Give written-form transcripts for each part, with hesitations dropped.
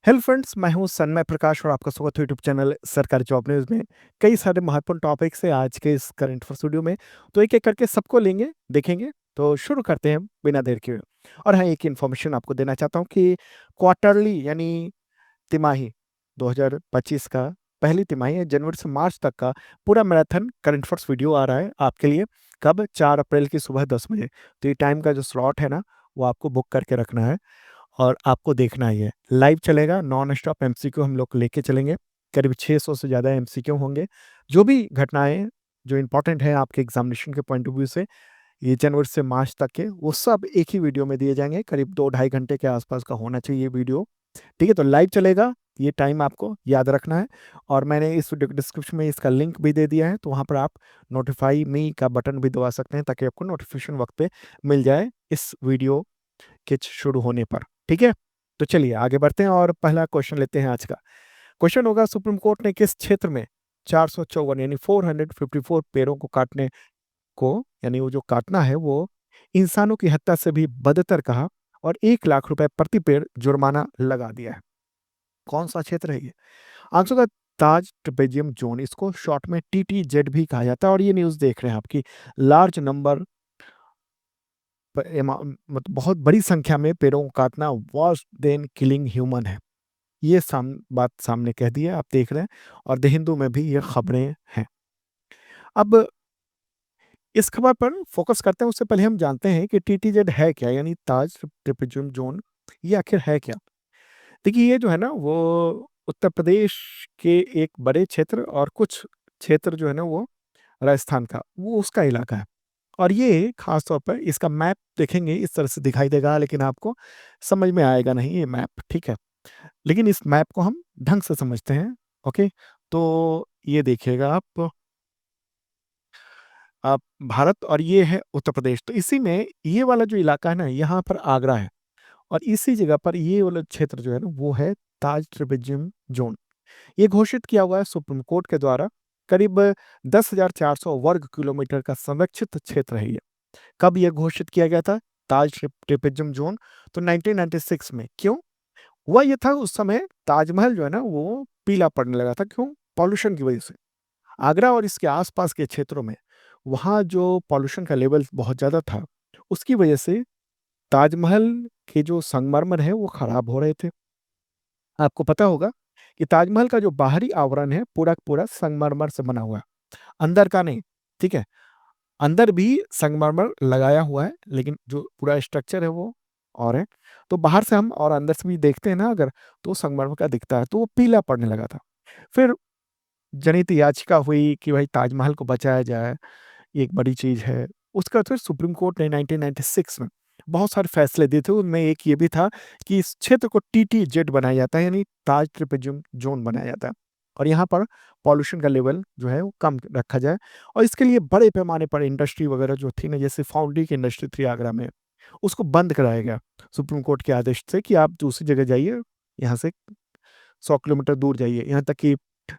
Hello friends, मैं हूं सन्मय प्रकाश और आपका स्वागत है यूट्यूब चैनल सरकारी जॉब न्यूज़ में। कई सारे महत्वपूर्ण टॉपिक्स है आज के इस करंट अफेयर स्टूडियो में, तो एक-एक करके सबको लेंगे, देखेंगे। तो शुरू करते हैं बिना देर किए। और हाँ, एक इन्फॉर्मेशन आपको देना चाहता हूँ कि क्वार्टरली यानी तिमाही 2025 का पहली तिमाही है, जनवरी से मार्च तक का पूरा मैराथन करंट अफेयर्स वीडियो आ रहा है आपके लिए। कब? 4 अप्रैल की सुबह 10 बजे। तो ये टाइम का जो स्लॉट है ना, वो आपको बुक करके रखना है और आपको देखना ही है। लाइव चलेगा, नॉन स्टॉप एमसीक्यू हम लोग लेके चलेंगे। करीब 600 से ज़्यादा एमसीक्यू होंगे। जो भी घटनाएँ जो इम्पोर्टेंट है आपके एग्ज़ामिनेशन के पॉइंट ऑफ व्यू से, ये जनवरी से मार्च तक के, वो सब एक ही वीडियो में दिए जाएँगे। करीब 2 ढाई घंटे के आसपास का होना चाहिए ये वीडियो। ठीक है? तो लाइव चलेगा, ये टाइम आपको याद रखना है। और मैंने इस वीडियो के डिस्क्रिप्शन में इसका लिंक भी दे दिया है, तो वहाँ पर आप नोटिफ़ाई मी का बटन भी दबा सकते हैं ताकि आपको नोटिफ़िकेशन वक़्त पे मिल जाए इस वीडियो के शुरू होने पर। ठीक है? तो चलिए आगे बढ़ते हैं और पहला क्वेश्चन लेते हैं आज का। क्वेश्चन होगा, सुप्रीम कोर्ट ने किस क्षेत्र में 454 यानी 454 पेड़ों को काटने को, यानी वो जो काटना है वो इंसानों की हत्या से भी बदतर कहा और 1 लाख रुपए प्रति पेड़ जुर्माना लगा दिया है। कौन-सा क्षेत्र है ये? आंसर होगा ताज ट्रेपेजियम ज़ोन, इसको शॉर्ट में टीटीजेड भी कहा जाता है। और ये न्यूज़ देख रहे हैं आप कि लार्ज नंबर मतलब बहुत बड़ी संख्या में पेड़ों को काटना वर्स देन किलिंग ह्यूमन है। ये बात सामने कह दी है, आप देख रहे हैं। और द हिंदू में भी ये खबरें हैं। अब इस खबर पर फोकस करते हैं, उससे पहले हम जानते हैं कि टीटीजेड है क्या, यानी ताज ट्रपेज़ियम ज़ोन, ये आखिर है क्या? देखिए, ये जो है ना वो उत्तर प्रदेश के एक बड़े क्षेत्र और कुछ क्षेत्र जो है ना वो राजस्थान का, वो उसका इलाका है। और ये खास तौर पर इसका मैप देखेंगे इस तरह से दिखाई देगा, लेकिन आपको समझ में आएगा नहीं ये मैप, ठीक है? लेकिन इस मैप को हम ढंग से समझते हैं, ओके? तो ये देखिएगा आप भारत और ये है उत्तर प्रदेश। तो इसी में ये वाला जो इलाका है ना, यहाँ पर आगरा है और इसी जगह पर ये वाला क्षेत्र जो है ना, वो है ताज ट्रपेज़ियम ज़ोन। ये घोषित किया हुआ है सुप्रीम कोर्ट के द्वारा। करीब 10,400 वर्ग किलोमीटर का संरक्षित क्षेत्र है ये। कब ये घोषित किया गया था? ताज ट्रपेज़ियम ज़ोन, तो 1996 में। क्यों? हुआ ये था, उस समय ताजमहल जो है ना वो पीला पड़ने लगा था। क्यों? पॉल्यूशन की वजह से। आगरा और इसके आस-पास के क्षेत्रों में, वहाँ जो पॉल्यूशन का लेवल बहुत ज़्यादा था, उसकी वजह से ताजमहल के जो संगमरमर हैं वो खराब हो रहे थे। आपको पता होगा कि ताजमहल का जो बाहरी आवरण है पूरा का पूरा संगमरमर से बना हुआ है, अंदर का नहीं, ठीक है? अंदर भी संगमरमर लगाया हुआ है, लेकिन जो पूरा स्ट्रक्चर है वो और है। तो बाहर से हम और अंदर से भी देखते हैं ना अगर, तो संगमरमर का दिखता है, तो वो पीला पड़ने लगा था। फिर जनहित याचिका हुई कि भाई ताजमहल को बचाया जाए, ये एक बड़ी चीज़ है। उसके बाद फिर सुप्रीम कोर्ट ने 1996 में बहुत सारे फैसले दिए थे, उनमें एक ये भी था कि इस क्षेत्र को टीटीजेड बनाया जाता है, यानी ताज ट्रपेज़ियम ज़ोन बनाया जाता है। और यहाँ पर पॉल्यूशन का लेवल जो है वो कम रखा जाए। और इसके लिए बड़े पैमाने पर इंडस्ट्री वगैरह जो थी ना, जैसे फाउंड्री की इंडस्ट्री थी आगरा में, उसको बंद कराया गया सुप्रीम कोर्ट के आदेश से कि आप दूसरी जगह जाइए, यहाँ से 100 किलोमीटर दूर जाइए। यहाँ तक कि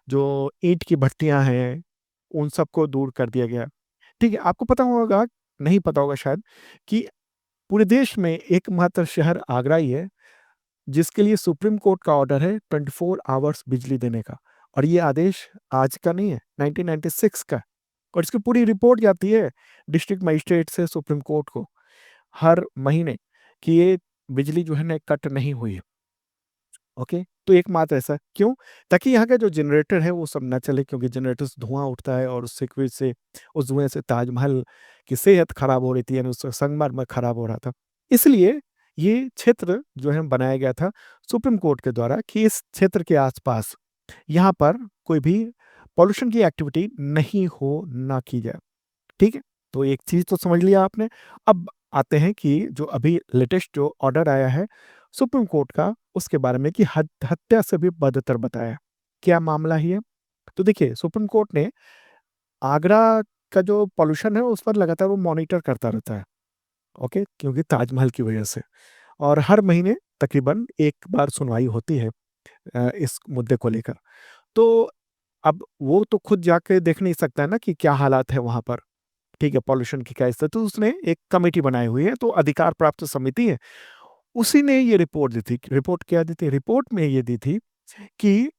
जो ईंट की भट्टियाँ हैं, उन सबको दूर कर दिया गया। ठीक है, आपको पता होगा, नहीं पता होगा शायद, कि पूरे देश में एकमात्र शहर आगरा ही है, जिसके लिए सुप्रीम कोर्ट का ऑर्डर है 24 आवर्स बिजली देने का। और ये आदेश आज का नहीं है, 1996 का है। और इसकी पूरी रिपोर्ट जाती है डिस्ट्रिक्ट मजिस्ट्रेट से सुप्रीम कोर्ट को हर महीने कि ये बिजली जो है ना कट नहीं हुई है। ओके, तो एकमात्र ऐसा क्यों? ताकि यहाँ का जो जनरेटर है वो सब ना चले, क्योंकि जनरेटर से धुआँ उठता है और उससे की वजह से, उस धुएँ से ताजमहल की सेहत खराब हो रही थी, यानी उसका संगमरमर खराब हो रहा था। इसलिए ये क्षेत्र जो है बनाया गया था सुप्रीम कोर्ट के द्वारा कि इस क्षेत्र के आस-पास यहाँ पर कोई भी पॉल्यूशन की एक्टिविटी नहीं हो, ना की जाए। ठीक है? तो एक चीज़ तो समझ लिया आपने। अब आते हैं कि जो अभी लेटेस्ट जो ऑर्डर आया है सुप्रीम कोर्ट का, उसके बारे में कि हत्या से भी बदतर बताया। क्या मामला है ये? तो देखिए, सुप्रीम कोर्ट ने आगरा का जो पॉल्यूशन है उस पर लगातार वो मॉनिटर करता रहता है, ओके? क्योंकि ताजमहल की वजह से। और हर महीने तकरीबन 1 बार सुनवाई होती है इस मुद्दे को लेकर। तो अब वो तो खुद जाके देख नहीं सकता है ना कि क्या हालात है वहाँ पर। ठीक है, पॉल्यूशन की क्या स्थिति, तो उसने एक कमेटी बनाई हुई है, तो अधिकार प्राप्त समिति है, उसी ने ये रिपोर्ट दी थी। रिपोर्ट क्या दी थी? रिपोर्ट में ये दी थी कि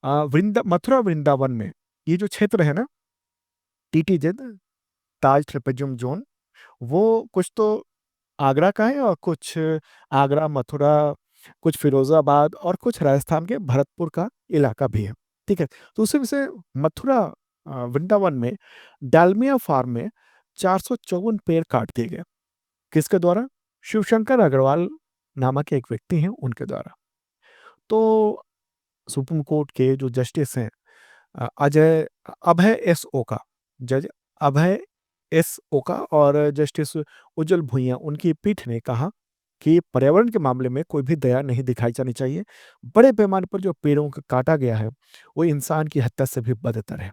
मथुरा वृंदावन में ये जो क्षेत्र है ना, टीटीजेड, ताज ट्रपेज़ियम ज़ोन, वो कुछ तो आगरा का है और कुछ आगरा, मथुरा, कुछ फिरोज़ाबाद और कुछ राजस्थान के भरतपुर का इलाका भी है, ठीक है? तो उसी में से मथुरा वृंदावन में डालमिया फार्म में 454 पेड़ काट दिए गए। किसके द्वारा? शिवशंकर अग्रवाल नामक एक व्यक्ति हैं, उनके द्वारा। तो सुप्रीम कोर्ट के जो जस्टिस हैं अभय एस ओका, जज अभय एस ओका और जस्टिस उज्जवल भुइयां, उनकी पीठ ने कहा कि पर्यावरण के मामले में कोई भी दया नहीं दिखाई जानी चाहिए। बड़े पैमाने पर जो पेड़ों को काटा गया है, वो इंसान की हत्या से भी बदतर है,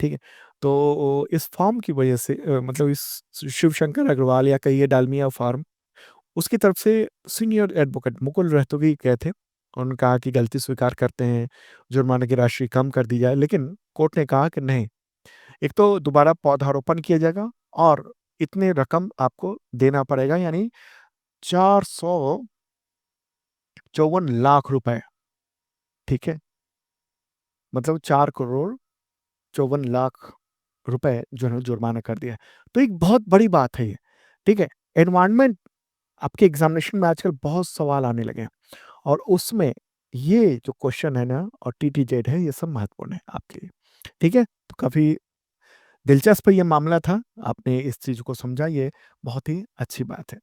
ठीक है? तो इस फार्म की वजह से मतलब इस शिवशंकर अग्रवाल या कहिए डालमिया फार्म, उसकी तरफ से सीनियर एडवोकेट मुकुल रोहतगी गए थे। उन्होंने कहा कि गलती स्वीकार करते हैं, जुर्माने की राशि कम कर दी जाए, लेकिन कोर्ट ने कहा कि नहीं, एक तो दोबारा पौधारोपण किया जाएगा और इतने रकम आपको देना पड़ेगा, यानी 454 लाख रुपए, ठीक है? मतलब 4 करोड़ 54 लाख रुपए जो है जुर्माना कर दिया है। तो एक बहुत बड़ी बात है ये, ठीक है? एनवायरनमेंट आपके एग्ज़ामिनेशन में आजकल बहुत सवाल आने लगे हैं और उसमें ये जो क्वेश्चन है ना और टीटीजेड है, ये सब महत्वपूर्ण है आपके लिए, ठीक है? तो काफ़ी दिलचस्प ये मामला था, आपने इस चीज़ को समझा, ये बहुत ही अच्छी बात है।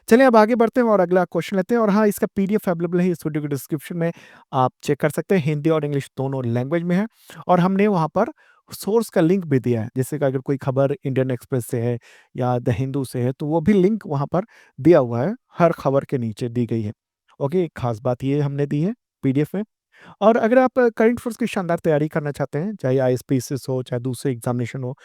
चलिए अब आगे बढ़ते हैं और अगला क्वेश्चन लेते हैं और हाँ, इसका पीडीएफ अवेलेबल है इस वीडियो के डिस्क्रिप्शन में, आप चेक कर सकते हैं, हिंदी और इंग्लिश दोनों लैंग्वेज में है और हमने वहाँ पर सोर्स का लिंक भी दिया है, जैसे कि अगर कोई खबर इंडियन एक्सप्रेस से है या द हिंदू से है, तो वो भी लिंक वहाँ पर दिया हुआ है, हर खबर के नीचे दी गई है। ओके, एक खास बात ये हमने दी है पीडीएफ में। और अगर आप करंट अफेयर्स की शानदार तैयारी करना चाहते हैं, चाहे आईएसपीसीएस हो, चाहे दूसरे एग्ज़ामिनेशन हो,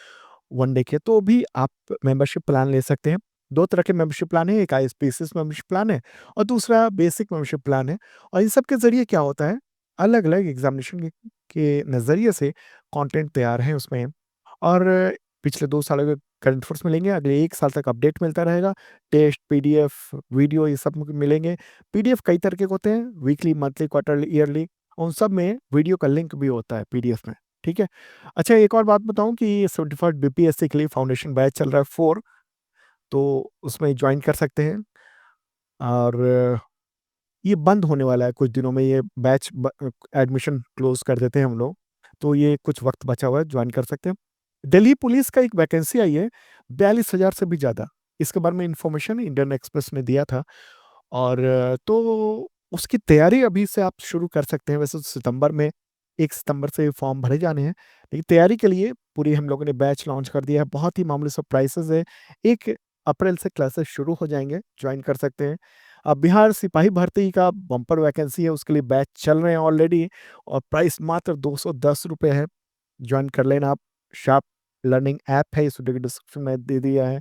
वन डे के, तो भी आप मेंबरशिप प्लान ले सकते हैं। 2 तरह के मेंबरशिप प्लान है, एक आईएसपीसीएस मेंबरशिप प्लान है और दूसरा बेसिक मेंबरशिप प्लान है और इन सब के ज़रिए क्या होता है, अलग-अलग एग्ज़ामिनेशन के नज़रिए से कंटेंट तैयार है उसमें और पिछले 2 सालों के करंट अफेयर्स मिलेंगे, अगले 1 साल तक अपडेट मिलता रहेगा, टेस्ट, पीडीएफ, वीडियो ये सब मिलेंगे। पीडीएफ कई तरह के होते हैं, वीकली, मंथली, क्वार्टरली, ईयरली, उन सब में वीडियो का लिंक भी होता है पीडीएफ में, ठीक है? अच्छा, एक और बात बताऊँ कि सर्टिफाइड बीपीएससी के लिए फाउंडेशन बैच चल रहा है 4, तो उसमें जॉइन कर सकते हैं और ये बंद होने वाला है कुछ दिनों में, ये बैच एडमिशन क्लोज़ कर देते हैं हम लोग, तो ये कुछ वक़्त बचा हुआ है, जॉइन कर सकते हैं। दिल्ली पुलिस का एक वैकेंसी आई है, 42,000 से भी ज़्यादा, इसके बारे में इन्फॉर्मेशन इंडियन एक्सप्रेस ने दिया था और तो उसकी तैयारी अभी से आप शुरू कर सकते हैं। वैसे तो सितंबर में 1 सितंबर से फॉर्म भरे जाने हैं, लेकिन तैयारी के लिए पूरी हम लोगों ने बैच लॉन्च कर दिया है, बहुत ही मामूली सा प्राइसेज़ है। 1 अप्रैल से क्लासेस शुरू हो जाएँगे, जॉइन कर सकते हैं। बिहार सिपाही भर्ती का बम्पर वैकेंसी है, उसके लिए बैच चल रहे हैं ऑलरेडी और प्राइस मात्र ₹210 है, जॉइन कर लेना आप। शार्प लर्निंग ऐप है, इस वीडियो के डिस्क्रिप्शन में दे दिया है।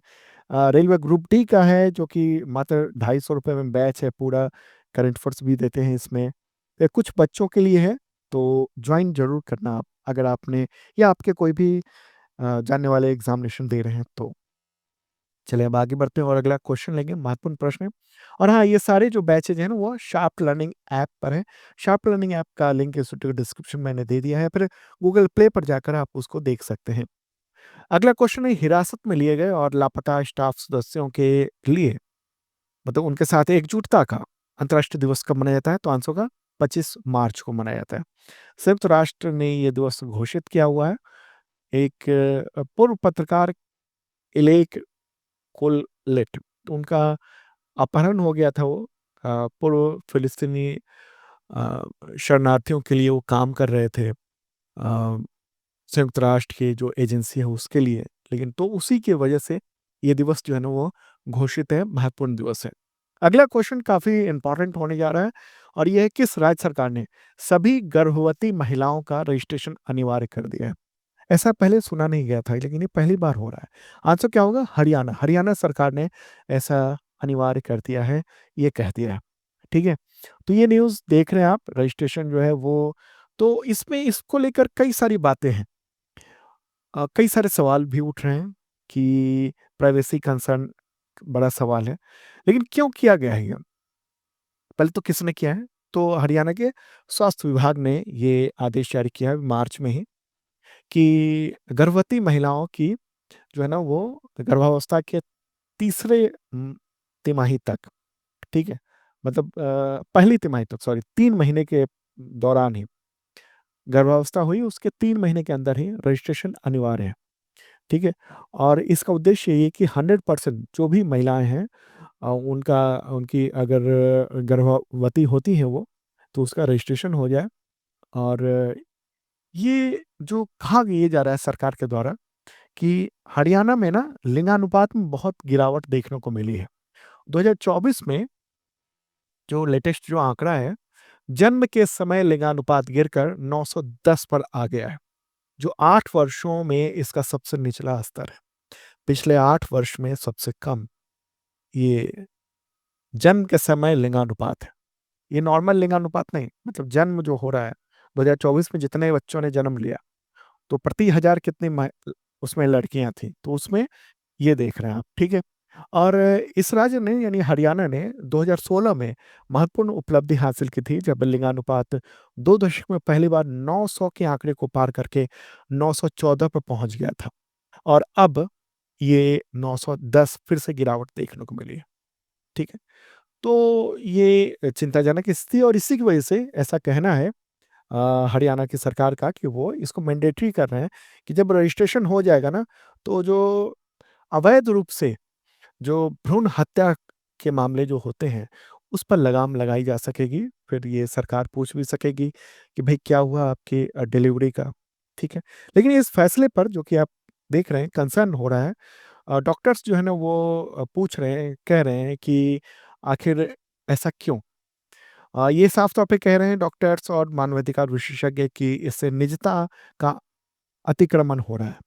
रेलवे ग्रुप डी का है जो कि मात्र ₹250 में बैच है पूरा, करंट अफेयर्स भी देते हैं इसमें। ये कुछ बच्चों के लिए है, तो जॉइन ज़रूर करना आप, अगर आपने या आपके कोई भी जानने वाले एग्ज़ामिनेशन दे रहे हैं तो। चलिए अब आगे बढ़ते हैं और अगला क्वेश्चन लेंगे, महत्वपूर्ण प्रश्न है। और हाँ, ये सारे जो बैचेज़ हैं ना, वो शार्प लर्निंग ऐप पर हैं। शार्प लर्निंग ऐप का लिंक इस वीडियो के डिस्क्रिप्शन में मैंने दे दिया है, फिर गूगल प्ले पर जाकर आप उसको देख सकते हैं। अगला क्वेश्चन है, हिरासत में लिए गए और लापता स्टाफ सदस्यों के लिए मतलब उनके साथ एकजुटता का अंतर्राष्ट्रीय दिवस कब मनाया जाता है? तो आंसर होगा 25 मार्च को मनाया जाता है। संयुक्त राष्ट्र ने ये दिवस घोषित किया हुआ है। एक पूर्व पत्रकार इलेक कोललेट, उनका अपहरण हो गया था, वो पूर्व फिलिस्तीनी शरणार्थियों के लिए वो काम कर रहे थे, संयुक्त राष्ट्र की जो एजेंसी है उसके लिए, लेकिन तो उसी की वजह से ये दिवस जो है ना वो घोषित है, महत्वपूर्ण दिवस है। अगला क्वेश्चन काफ़ी इम्पोर्टेंट होने जा रहा है और ये है, किस राज्य सरकार ने सभी गर्भवती महिलाओं का रजिस्ट्रेशन अनिवार्य कर दिया है? ऐसा पहले सुना नहीं गया था, लेकिन ये पहली बार हो रहा है। आंसर क्या होगा? हरियाणा। हरियाणा सरकार ने ऐसा अनिवार्य कर दिया है, ये कह दिया है। ठीक है? तो ये न्यूज़ देख रहे हैं आप, रजिस्ट्रेशन जो है वो, तो इसमें इसको लेकर कई सारी बातें हैं। कई सारे सवाल भी उठ रहे हैं कि प्राइवेसी कंसर्न बड़ा सवाल है। लेकिन क्यों किया गया है ये? पहले तो किसने किया है? तो हरियाणा के स्वास्थ्य विभाग ने ये आदेश जारी किया है मार्च में ही कि गर्भवती महिलाओं की जो है ना वो गर्भावस्था के तीसरे तिमाही तक, ठीक है? मतलब पहली तिमाही तक, सॉरी, 3 महीने के दौरान ही गर्भावस्था हुई उसके 3 महीने के अंदर ही रजिस्ट्रेशन अनिवार्य है, ठीक है? और इसका उद्देश्य ये है कि 100% जो भी महिलाएँ हैं उनका उनकी अगर गर्भवती होती हैं वो, तो उसका रजिस्ट्रेशन हो जाए। और ये जो कहा ये जा रहा है सरकार के द्वारा कि हरियाणा में ना लिंगानुपात में बहुत गिरावट देखने को मिली है। 2024 में जो लेटेस्ट जो आंकड़ा है, जन्म के समय लिंगानुपात गिरकर 910 पर आ गया है, जो 8 वर्षों में इसका सबसे निचला स्तर है। पिछले 8 वर्ष में सबसे कम ये जन्म के समय लिंगानुपात है। ये नॉर्मल लिंगानुपात नहीं, मतलब जन्म जो हो रहा है, 2024 में जितने बच्चों ने जन्म लिया, तो प्रति हज़ार कितनी उसमें लड़कियाँ थीं, तो उसमें ये देख रहे हैं आप, ठीक है? और इस राज्य ने यानी हरियाणा ने 2016 में महत्वपूर्ण उपलब्धि हासिल की थी, जब लिंगानुपात 2 दशक में पहली बार 900 के आंकड़े को पार करके 914 पर पहुँच गया था। और अब ये 910 फिर से गिरावट देखने को मिली है, ठीक है? तो ये चिंताजनक स्थिति और इसी की वजह से ऐसा कहना है हरियाणा की सरकार का कि वो इसको मैंडेटरी कर रहे हैं कि जब रजिस्ट्रेशन हो जाएगा ना, तो जो अवैध रूप से जो भ्रूण हत्या के मामले जो होते हैं, उस पर लगाम लगाई जा सकेगी। फिर ये सरकार पूछ भी सकेगी कि भई क्या हुआ आपकी डिलीवरी का, ठीक है? लेकिन इस फैसले पर जो कि आप देख रहे हैं कंसर्न हो रहा है। डॉक्टर्स जो है ना वो पूछ रहे हैं, कह रहे हैं कि आखिर ऐसा क्यों? ये साफ तौर पे कह रहे हैं डॉक्टर्स और मानवाधिकार विशेषज्ञ कि इससे निजता का अतिक्रमण हो रहा है,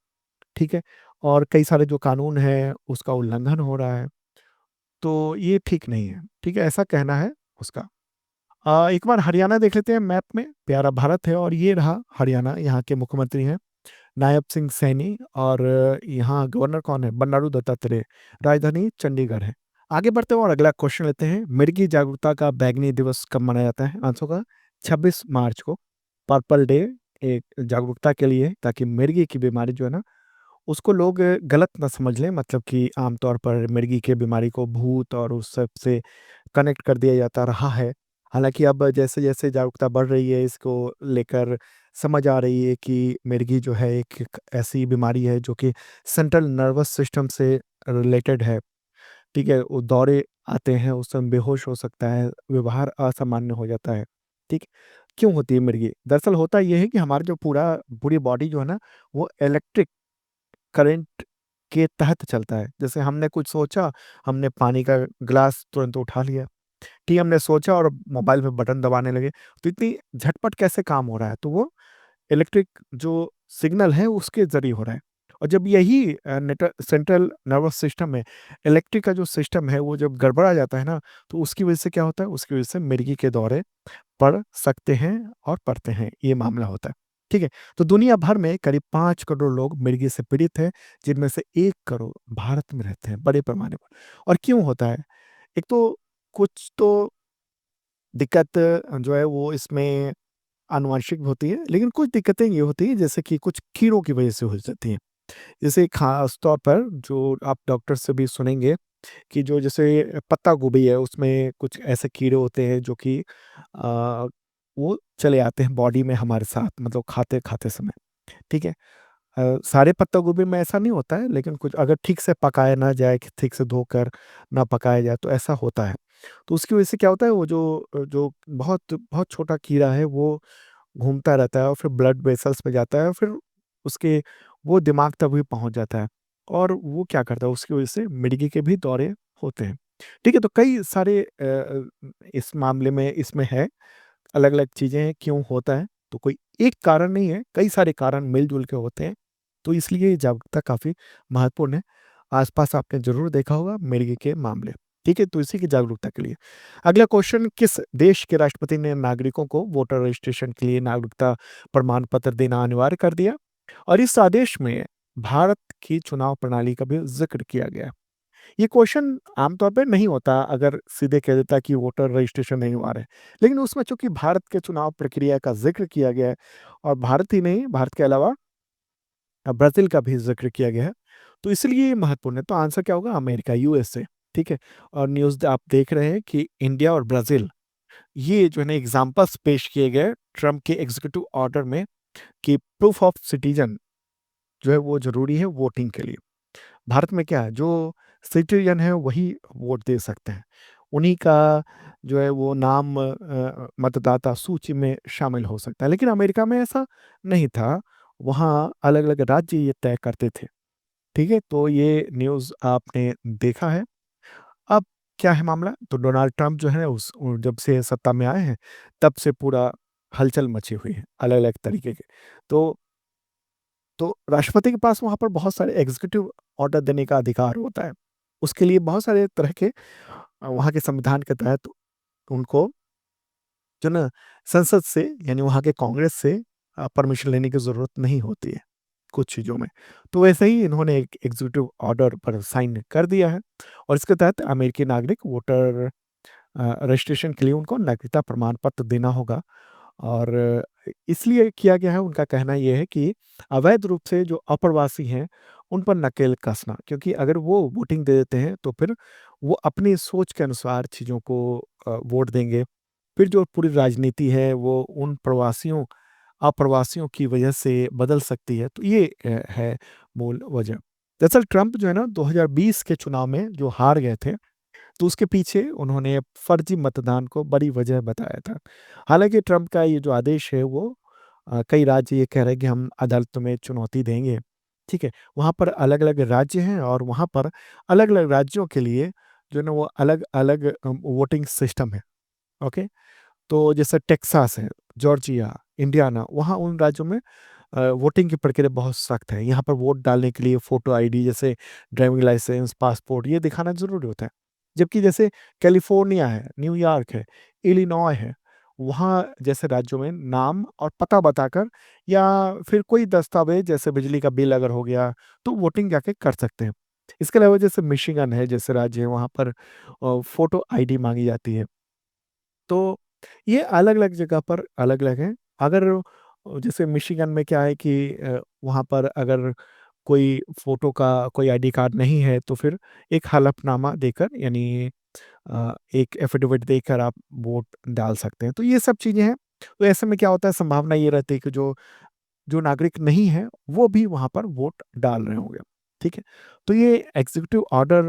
ठीक है? और कई सारे जो कानून हैं, उसका उल्लंघन हो रहा है, तो ये ठीक नहीं है, ठीक है? ऐसा कहना है उसका। एक बार हरियाणा देख लेते हैं मैप में, प्यारा भारत है और ये रहा हरियाणा, यहाँ के मुख्यमंत्री हैं नायब सिंह सैनी और यहाँ गवर्नर कौन है? बंडारू दत्तात्रेय, राजधानी चंडीगढ़ है। आगे बढ़ते हैं और अगला क्वेश्चन लेते हैं, मिर्गी जागरूकता का बैंगनी दिवस कब मनाया जाता है? आंसर होगा 26 मार्च को, पर्पल डे, एक जागरूकता के लिए ताकि मिर्गी की बीमारी जो है ना, उसको लोग गलत ना समझ लें, मतलब कि आमतौर पर मिर्गी की बीमारी को भूत और उस सब से कनेक्ट कर दिया जाता रहा है। हालाँकि अब जैसे-जैसे जागरूकता बढ़ रही है, इसको लेकर समझ आ रही है कि मिर्गी जो है एक एक ऐसी बीमारी है जो कि सेंट्रल नर्वस सिस्टम से रिलेटेड है, ठीक है? वो दौरे आते हैं, उस समय बेहोश हो सकता है, व्यवहार असामान्य हो जाता है, ठीक? क्यों होती है मिर्गी? दरअसल होता ये है कि हमारा जो पूरी बॉडी जो है ना, वो इलेक्ट्रिक करंट के तहत चलता है। जैसे हमने कुछ सोचा, हमने पानी का ग्लास तुरंत उठा लिया। कि हमने सोचा और मोबाइल में बटन दबाने लगे, तो इतनी झटपट कैसे काम हो रहा है? तो वो इलेक्ट्रिक जो सिग्नल है उसके ज़रिए हो रहा है। और जब यही सेंट्रल नर्वस सिस्टम में इलेक्ट्रिक का जो सिस्टम है वो जब गड़बड़ा जाता है ना, तो उसकी वज़ह से क्या होता है? उसकी वज़ह से मिर्गी के दौरे पड़ सकते हैं और पड़ते हैं, ये मामला होता है। ठीक है? तो दुनिया भर में करीब 5 करोड़ लोग मिर्गी से पीड़ित हैं, जिनमें से 1 करोड़ भारत में रहते हैं, बड़े पैमाने पर। और क्यों होता है? एक तो कुछ तो दिक्कत जो है वो इसमें आनुवंशिक होती है, लेकिन कुछ दिक्कतें ये होती हैं जैसे कि कुछ कीड़ों की वजह से हो जाती हैं। जैसे खास तौर पर जो आप डॉक्टर से भी सुनेंगे कि जो जैसे पत्ता गोभी है उसमें कुछ ऐसे कीड़े होते हैं जो कि वो चले आते हैं बॉडी में हमारे साथ, मतलब खाते-खाते समय, ठीक है? सारे पत्ता गोभी में ऐसा नहीं होता है, लेकिन कुछ अगर ठीक से पकाया ना जाए, ठीक से धोकर ना पकाया जाए तो ऐसा होता है। तो उसकी वजह से क्या होता है वो जो बहुत बहुत छोटा कीड़ा है वो घूमता रहता है और फिर ब्लड वेसल्स में जाता है और फिर उसके वो दिमाग तक भी पहुँच जाता है और वो क्या करता है उसकी वजह से मिर्गी के भी दौरे होते हैं। ठीक है? तो कई सारे इस मामले में इसमें है, अलग-अलग चीज़ें हैं क्यों होता है, तो कोई एक कारण नहीं है, कई सारे कारण मिल-जुल के होते हैं। तो इसलिए जागरूकता काफ़ी महत्वपूर्ण है। आस-पास आपने ज़रूर देखा होगा मिर्गी के मामले, ठीक है? तो इसी की जागरूकता के लिए। अगला क्वेश्चन, किस देश के राष्ट्रपति ने नागरिकों को वोटर रजिस्ट्रेशन के लिए नागरिकता प्रमाण पत्र देना अनिवार्य कर दिया? और इस आदेश में भारत की चुनाव प्रणाली का भी ज़िक्र किया गया है। ये क्वेश्चन आमतौर पे नहीं होता अगर सीधे कह देता कि वोटर रजिस्ट्रेशन नहीं हुआ है। लेकिन उसमें चूँकि भारत के चुनाव प्रक्रिया का ज़िक्र किया गया है और भारत ही नहीं, भारत के अलावा ब्राज़ील का भी ज़िक्र किया गया है, तो इसलिए ये महत्वपूर्ण है। तो आंसर क्या होगा? अमेरिका, यूएसए, ठीक है? और न्यूज़ आप देख रहे हैं कि इंडिया और ब्राज़ील, ये जो है ना एग्ज़ाम्पल्स पेश किए गए ट्रम्प के एग्ज़ीक्यूटिव ऑर्डर में कि प्रूफ ऑफ सिटिज़न जो है वो ज़रूरी है वोटिंग के लिए। भारत में क्या है, जो सिटीज़न है वही वोट दे सकते हैं। उन्हीं का जो है वो नाम मतदाता सूची में शामिल हो सकता है। लेकिन अमेरिका में ऐसा नहीं था, वहाँ अलग-अलग राज्य ये तय करते थे, ठीक है? तो ये न्यूज़ आपने देखा है। अब क्या है मामला? तो डोनाल्ड ट्रम्प जो है जब से सत्ता में आए हैं, तब से पूरा हलचल मची हुई है, अलग-अलग तरीके के। तो राष्ट्रपति के पास वहाँ पर बहुत सारे एग्ज़ीक्यूटिव ऑर्डर देने का अधिकार होता है। उसके लिए बहुत सारे तरह के वहाँ के संविधान के तहत उनको जो ना संसद से यानी वहाँ के कांग्रेस से परमिशन लेने की ज़रूरत नहीं होती है, कुछ चीज़ों में। तो वैसे ही इन्होंने एक एग्ज़ीक्यूटिव ऑर्डर पर साइन कर दिया है और इसके तहत अमेरिकी नागरिक वोटर रजिस्ट्रेशन के लिए उनको नागरिकता प्रमाण पत्र देना होगा। और इसलिए किया गया है, उनका कहना ये है कि अवैध रूप से जो अप्रवासी हैं, उन पर नकेल कसना, क्योंकि अगर वो वोटिंग दे देते हैं, तो फिर वो अपनी सोच के अनुसार चीज़ों को वोट देंगे। फिर जो पूरी राजनीति है, वो उन अप्रवासियों की वजह से बदल सकती है। तो ये है मूल वजह। दरअसल ट्रंप जो है ना 2020 के चुनाव में जो हार गए थे, तो उसके पीछे उन्होंने फर्जी मतदान को बड़ी वजह बताया था। हालाँकि ट्रंप का ये जो आदेश है वो कई राज्य ये कह रहे हैं कि हम अदालत में चुनौती देंगे, ठीक है? वहाँ पर अलग-अलग राज्य हैं और वहाँ पर अलग-अलग राज्यों के लिए जो है ना वो अलग-अलग वोटिंग सिस्टम है, ओके? तो जैसे टेक्सास है, जॉर्जिया, इंडियाना, वहाँ उन राज्यों में वोटिंग की प्रक्रिया बहुत सख्त है। यहाँ पर वोट डालने के लिए फ़ोटो आईडी जैसे ड्राइविंग लाइसेंस, पासपोर्ट ये दिखाना ज़रूरी होता है। जबकि जैसे कैलिफ़ोर्निया है, न्यूयॉर्क है, इलिनॉय है, वहाँ जैसे राज्यों में नाम और पता बताकर या फिर कोई दस्तावेज़ जैसे बिजली का बिल अगर हो गया, तो वोटिंग जाके कर सकते हैं। इसके अलावा जैसे मिशिगन है, जैसे राज्य है, वहाँ पर फ़ोटो आईडी माँगी जाती है। तो ये अलग-अलग जगह पर अलग-अलग हैं। अगर जैसे मिशिगन में क्या है कि वहाँ पर अगर कोई फ़ोटो का कोई आईडी कार्ड नहीं है, तो फिर एक हलफ़नामा देकर यानी एक एफ़िडेविट देकर आप वोट डाल सकते हैं। तो ये सब चीज़ें हैं। तो ऐसे में क्या होता है, संभावना ये रहती है कि जो जो नागरिक नहीं है, वो भी वहाँ पर वोट डाल रहे होंगे। ठीक है? तो ये एग्ज़ीक्यूटिव ऑर्डर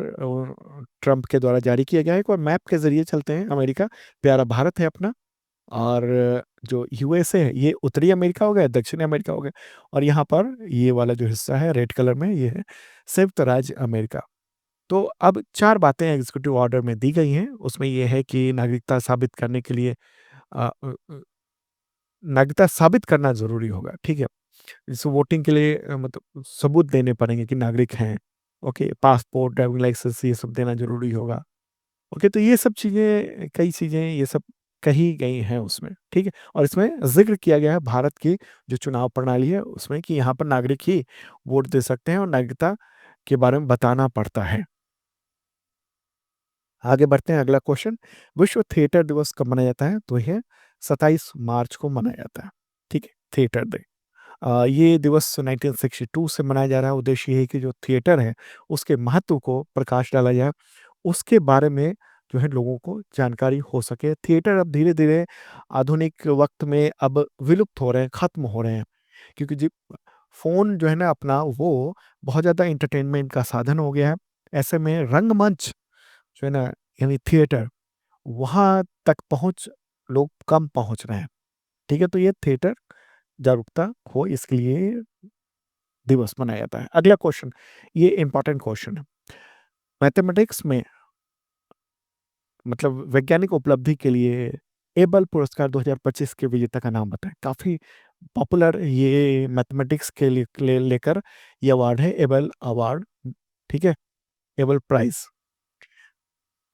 ट्रंप के द्वारा जारी किया गया है। एक और मैप के ज़रिए चलते हैं अमेरिका, प्यारा भारत है अपना और जो यूएसए है, ये उत्तरी अमेरिका हो गया, दक्षिणी अमेरिका हो गया और यहाँ पर ये वाला जो हिस्सा है रेड कलर में, ये है संयुक्त राज्य अमेरिका। तो अब 4 बातें एग्ज़ीक्यूटिव ऑर्डर में दी गई हैं, उसमें ये है कि अ अ अ, नागरिकता साबित करना ज़रूरी होगा, ठीक है? जैसे वोटिंग के लिए मतलब सबूत देने पड़ेंगे कि नागरिक हैं, ओके? पासपोर्ट, ड्राइविंग लाइसेंस ये सब देना ज़रूरी होगा, ओके? तो ये सब चीज़ें कई चीज़ें ये सब कही गई हैं उसमें, ठीक है? और इसमें ज़िक्र किया गया है भारत की जो चुनाव प्रणाली है उसमें कि यहाँ पर नागरिक ही वोट दे सकते हैं और नागरिकता के बारे में बताना पड़ता है। आगे बढ़ते हैं, अगला क्वेश्चन, विश्व थिएटर दिवस कब मनाया जाता है? तो ये 27 मार्च को मनाया जाता है, ठीक है? Theatre day. ये दिवस 1962 से मनाया जा रहा है। उद्देश्य ये है कि जो थिएटर है, उसके महत्व को प्रकाश डाला जाए, उसके बारे में जो है लोगों को जानकारी हो सके। थिएटर अब धीरे-धीरे आधुनिक वक़्त में अब विलुप्त हो रहे हैं, ख़त्म हो रहे हैं, क्योंकि फ़ोन जो है ना अपना वो बहुत ज़्यादा एंटरटेनमेंट का साधन हो गया है। ऐसे में रंगमंच जो है ना यानी थिएटर, वहाँ तक पहुँच लोग कम पहुँच रहे हैं, ठीक है? तो ये थिएटर जागरूकता हो इसके लिए दिवस मनाया जाता है। अगला क्वेश्चन, ये इम्पोर्टेंट क्वेश्चन है। मैथमेटिक्स में मतलब वैज्ञानिक उपलब्धि के लिए एबल पुरस्कार 2025 के विजेता का नाम बताएँ। काफ़ी पॉपुलर ये मैथमेटिक्स के लेकर ये अवार्ड है, एबल अवार्ड, ठीक है? एबल प्राइज़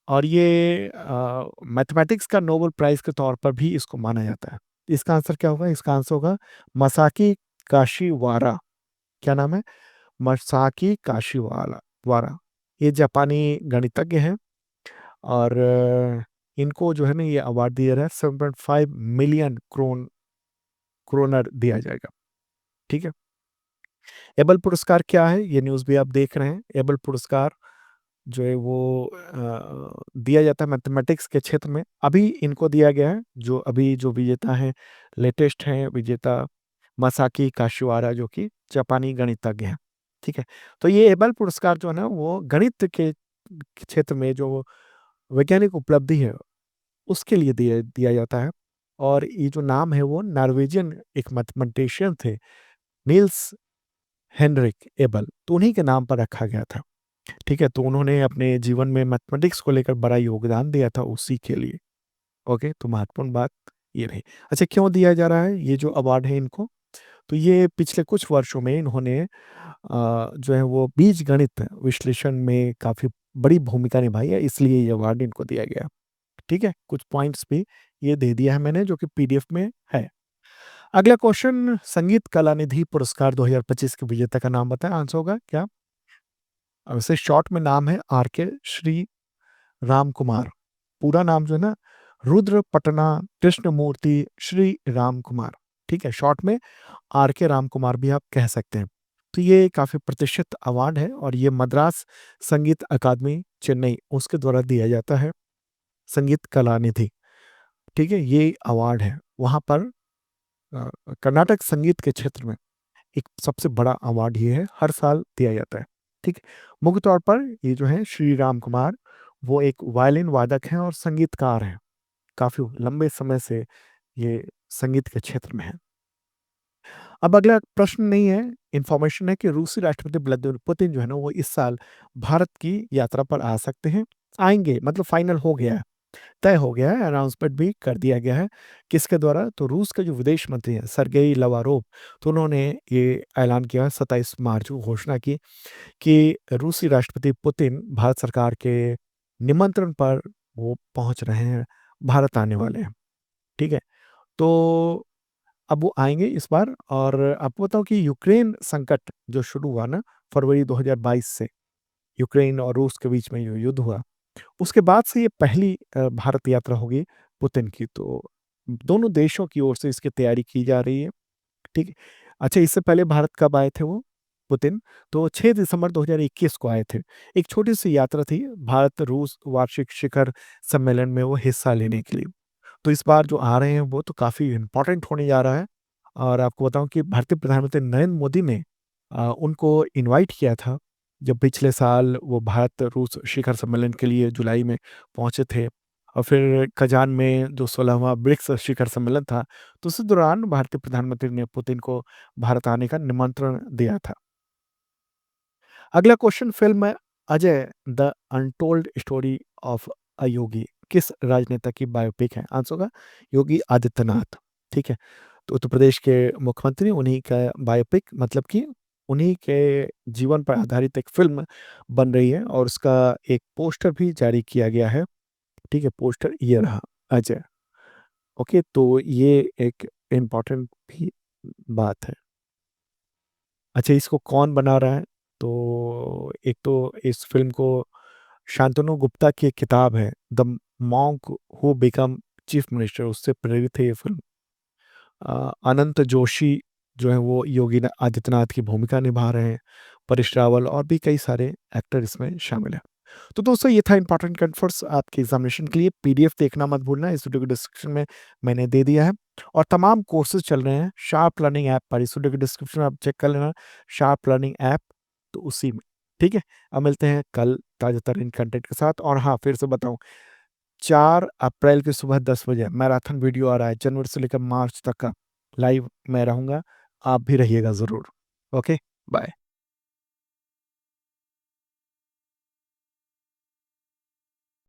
और ये मैथमेटिक्स का नोबेल प्राइज़ के तौर पर भी इसको माना जाता है। इसका आंसर क्या होगा? इसका आंसर होगा मासाकी काशिवारा। क्या नाम है? मासाकी काशिवाला वारा। ये जापानी गणितज्ञ हैं और इनको जो है ना ये अवार्ड दिया रहा है 7.5 मिलियन क्रोनर दिया जाएगा। ठीक है। एबल पुरस्कार क्या है, ये न्यूज़ भी आप देख रहे हैं। एबल पुरस्कार जो है वो दिया जाता है मैथमेटिक्स के क्षेत्र में। अभी इनको दिया गया है, जो अभी जो विजेता हैं, लेटेस्ट हैं विजेता मासाकी काशिवारा, जो कि जापानी गणितज्ञ हैं। ठीक है। तो ये एबल पुरस्कार जो है ना वो गणित के क्षेत्र में जो वैज्ञानिक उपलब्धि है उसके लिए दिया दिया जाता है। और ये जो नाम है वो नॉर्वेजियन एक मैथमेटिशियन थे, नील्स हेनरिक एबल, तो उन्हीं के नाम पर रखा गया था। ठीक है। तो उन्होंने अपने जीवन में मैथमेटिक्स को लेकर बड़ा योगदान दिया था उसी के लिए। ओके, तो महत्वपूर्ण बात ये रही। अच्छा, क्यों दिया जा रहा है ये जो अवार्ड है इनको? तो ये पिछले कुछ वर्षों में इन्होंने जो है वो बीजगणित विश्लेषण में काफ़ी बड़ी भूमिका निभाई है, इसलिए ये अवार्ड इनको दिया गया। ठीक है? कुछ पॉइंट्स भी ये दे दिया है मैंने, जो कि पीडीएफ में है। अगला क्वेश्चन, संगीत कला निधि पुरस्कार 2025 के विजेता का नाम बताएं। आंसर होगा क्या? वैसे शॉर्ट में नाम है आर के श्री राम कुमार। पूरा नाम जो है ना रुद्र पटना कृष्णमूर्ति श्री राम कुमार। ठीक है, शॉर्ट में आर के राम कुमार भी आप कह सकते हैं। तो ये काफ़ी प्रतिष्ठित अवार्ड है और ये मद्रास संगीत अकादमी चेन्नई उसके द्वारा दिया जाता है, संगीत कला निधि। ठीक है, ये अवार्ड है वहाँ पर कर्नाटक संगीत के क्षेत्र में एक सबसे बड़ा अवार्ड ये है, हर साल दिया जाता है। ठीक है। मुख्य तौर पर ये जो है श्री राम कुमार, वो एक वायलिन वादक हैं और संगीतकार हैं। काफ़ी लंबे समय से ये संगीत के क्षेत्र में हैं। अब अगला प्रश्न नहीं है, इन्फॉर्मेशन है कि रूसी राष्ट्रपति व्लादिमीर पुतिन जो है ना वो इस साल भारत की यात्रा पर आ सकते हैं। आएँगे मतलब फाइनल हो गया है, तय हो गया है, अनाउंसमेंट भी कर दिया गया है। किसके द्वारा? तो रूस के जो विदेश मंत्री हैं सर्गेई लावारोव, तो उन्होंने ये ऐलान किया 27 मार्च को घोषणा की कि रूसी राष्ट्रपति पुतिन भारत सरकार के निमंत्रण पर वो पहुंच रहे हैं, भारत आने वाले हैं। ठीक है। तो अब वो आएंगे इस बार। और आपको बताऊं कि यूक्रेन संकट जो शुरू हुआ ना फरवरी 2022 से, यूक्रेन और रूस के बीच में जो युद्ध हुआ, उसके बाद से ये पहली भारत यात्रा होगी पुतिन की। तो दोनों देशों की ओर से इसकी तैयारी की जा रही है। ठीक है। अच्छा, इससे पहले भारत कब आए थे वो पुतिन? तो 6 दिसंबर 2021 को आए थे। एक छोटी-सी यात्रा थी, भारत-रूस वार्षिक शिखर सम्मेलन में वो हिस्सा लेने के लिए। तो इस बार जो आ रहे हैं वो तो काफ़ी इम्पोर्टेंट होने जा रहा है। और आपको बताऊँ कि भारतीय प्रधानमंत्री नरेंद्र मोदी ने उनको इनवाइट किया था, जब पिछले साल वो भारत-रूस शिखर सम्मेलन के लिए जुलाई में पहुँचे थे। और फिर कजान में जो 16वां ब्रिक्स शिखर सम्मेलन था, तो उस दौरान भारतीय प्रधानमंत्री ने पुतिन को भारत आने का निमंत्रण दिया था। अगला question, film Ajay the untold story of a Yogi किस राजनेता की बायोपिक है? आंसर होगा योगी आदित्यनाथ। ठीक है। तो उत्तर प्रदेश के मुख्यमंत्री, उन्हीं का बायोपिक, मतलब कि उन्हीं के जीवन पर आधारित एक फिल्म बन रही है और उसका एक पोस्टर भी जारी किया गया है। ठीक है, पोस्टर ये रहा, अजय। ओके, तो ये एक इम्पोर्टेंट भी बात है। अच्छा, इसको कौन बना रहा है? तो एक तो इस फ़िल्म को शांतनु गुप्ता की एक किताब है, the monk who become chief minister, उससे प्रेरित है ये फ़िल्म। अनंत जोशी जो हैं वो योगी आदित्यनाथ की भूमिका निभा रहे हैं। परेश रावल और भी कई सारे एक्टर इसमें शामिल हैं। तो दोस्तों, ये था इम्पोर्टेंट कन्फर्स आपके एग्जामिनेशन के लिए। पीडीएफ देखना मत भूलना, इस वीडियो के डिस्क्रिप्शन में मैंने दे दिया है। और तमाम कोर्सेज चल रहे हैं शार्प लर्निंग ऐप पर, इस वीडियो के डिस्क्रिप्शन में आप चेक कर लेना, शार्प लर्निंग ऐप, तो उसी में। ठीक है। अब मिलते हैं कल ताज़ा तरीन कंटेंट के साथ। और हाँ, फिर से बताऊँ, 4 अप्रैल की सुबह 10 बजे मैराथन वीडियो आ रहा है, जनवरी से लेकर मार्च तक का लाइव मैं रहूँगा, आप भी रहिएगा ज़रूर। Okay, bye.